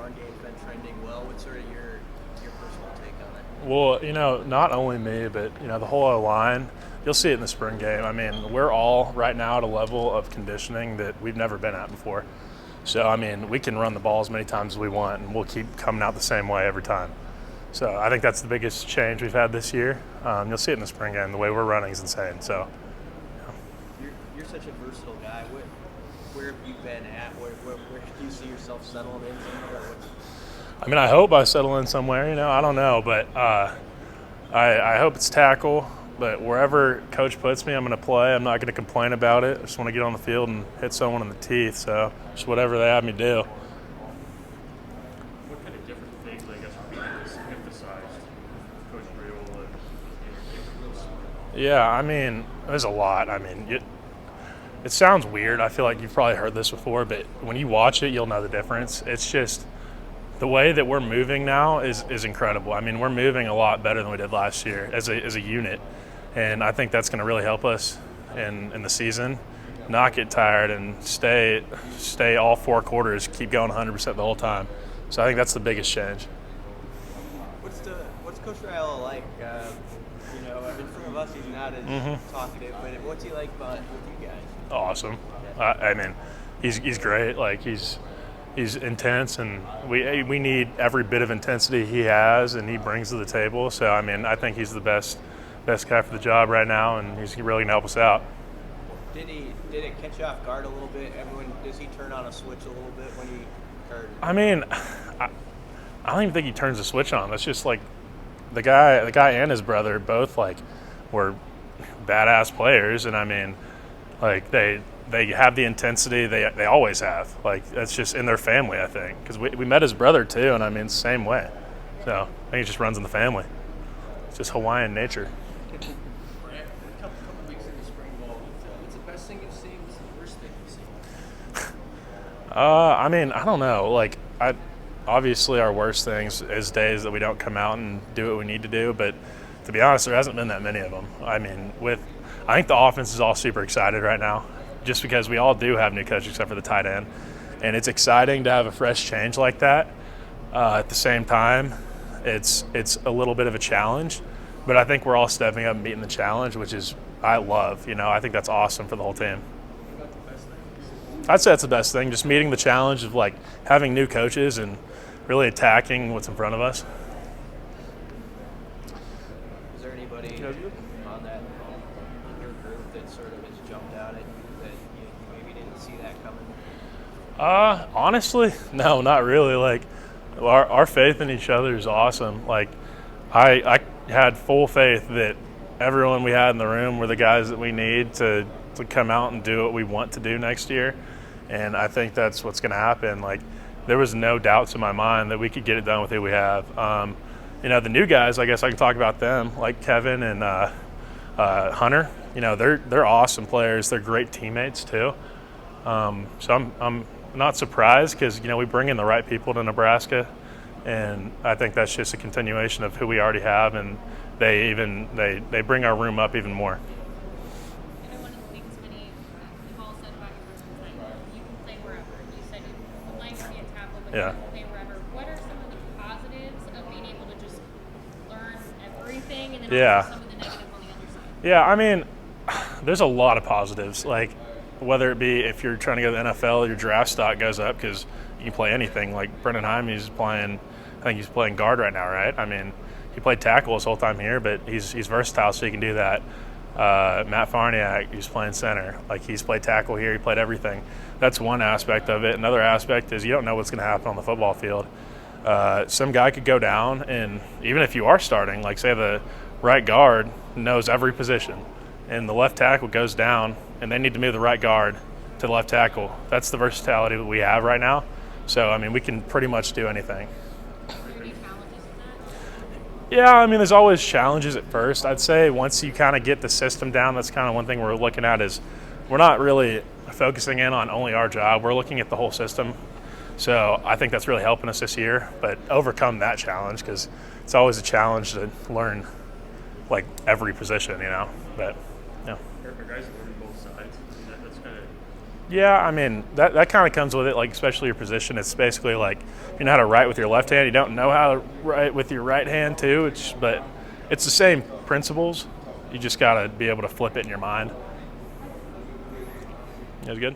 run game's been trending well. What's sort of your personal take on it? Well, not only me, but the whole O-line. You'll see it in the spring game. I mean, we're all right now at a level of conditioning that we've never been at before. So, I mean, we can run the ball as many times as we want, and we'll keep coming out the same way every time. So, I think that's the biggest change we've had this year. You'll see it in the spring game. The way we're running is insane. So, You're such a versatile guy. Where have you been at? Where do you see yourself settling in somewhere? I mean, I hope I settle in somewhere. I don't know, but I hope it's tackle. But wherever coach puts me, I'm going to play. I'm not going to complain about it. I just want to get on the field and hit someone in the teeth. So just whatever they have me do. What kind of different things, I guess, are being emphasized, Coach Briola? Yeah, I mean, there's a lot. I mean, it sounds weird. I feel like you've probably heard this before, but when you watch it, you'll know the difference. It's just the way that we're moving now is incredible. I mean, we're moving a lot better than we did last year as a unit, and I think that's going to really help us in the season. Not get tired and stay all four quarters, keep going 100% the whole time. So I think that's the biggest change. What's Coach Raiola like? In front of us, he's not as talkative, but what's he like with you guys? Awesome. I mean, he's great. Like he's intense, and we need every bit of intensity he has, and he brings to the table. So I mean, I think he's the best guy for the job right now, and he's really gonna help us out. Did it catch you off guard a little bit? Does he turn on a switch a little bit when he heard? I mean, I don't even think he turns the switch on. That's just like the guy and his brother both were badass players, and I mean, like they have the intensity they always have. Like that's just in their family, I think, because we met his brother too, and I mean, same way. So I think it just runs in the family. It's just Hawaiian nature. Brant, a couple weeks into spring ball, what's the best thing you've seen? What's the worst thing you've seen? I mean, I don't know. Like obviously our worst things is days that we don't come out and do what we need to do, but to be honest, there hasn't been that many of them. I mean, I think the offense is all super excited right now, just because we all do have new coaches except for the tight end, and it's exciting to have a fresh change like that. At the same time, it's a little bit of a challenge, but I think we're all stepping up and meeting the challenge, which is I love. I think that's awesome for the whole team. I'd say that's the best thing, just meeting the challenge of having new coaches and really attacking what's in front of us. Is there anybody on that in your group that sort of has jumped out at you that you maybe didn't see that coming? Honestly, no, not really. Like our faith in each other is awesome. Like I had full faith that everyone we had in the room were the guys that we need to come out and do what we want to do next year. And I think that's what's going to happen. Like, there was no doubts in my mind that we could get it done with who we have. The new guys, I guess I can talk about them, like Kevin and Hunter. They're awesome players. They're great teammates too. So I'm not surprised because we bring in the right people to Nebraska, and I think that's just a continuation of who we already have, and they bring our room up even more. One of the things you've all said about your person tonight, you can play wherever. You said you would like to be a tackle, but you can play wherever. What are some of the positives of being able to just learn everything, and then also some of the negatives on the other side? Yeah, I mean, there's a lot of positives. Like, whether it be if you're trying to go to the NFL, your draft stock goes up because you can play anything. Like Brendan Heim, I think he's playing guard right now, right? I mean, he played tackle his whole time here, but he's versatile, so he can do that. Matt Farniak, he's playing center. Like, he's played tackle here. He played everything. That's one aspect of it. Another aspect is you don't know what's going to happen on the football field. Some guy could go down, and even if you are starting, like say the right guard knows every position, and the left tackle goes down, and they need to move the right guard to the left tackle. That's the versatility that we have right now. So, I mean, we can pretty much do anything. Yeah, I mean, there's always challenges at first. I'd say once you kind of get the system down, that's kind of one thing we're looking at is we're not really focusing in on only our job. We're looking at the whole system. So I think that's really helping us this year. But overcome that challenge because it's always a challenge to learn, every position, But, yeah. Are guys learning both sides? That's kind of Yeah, I mean, that kind of comes with it, like, especially your position. It's basically like you know how to write with your left hand, you don't know how to write with your right hand too. But it's the same principles. You just got to be able to flip it in your mind. That was good.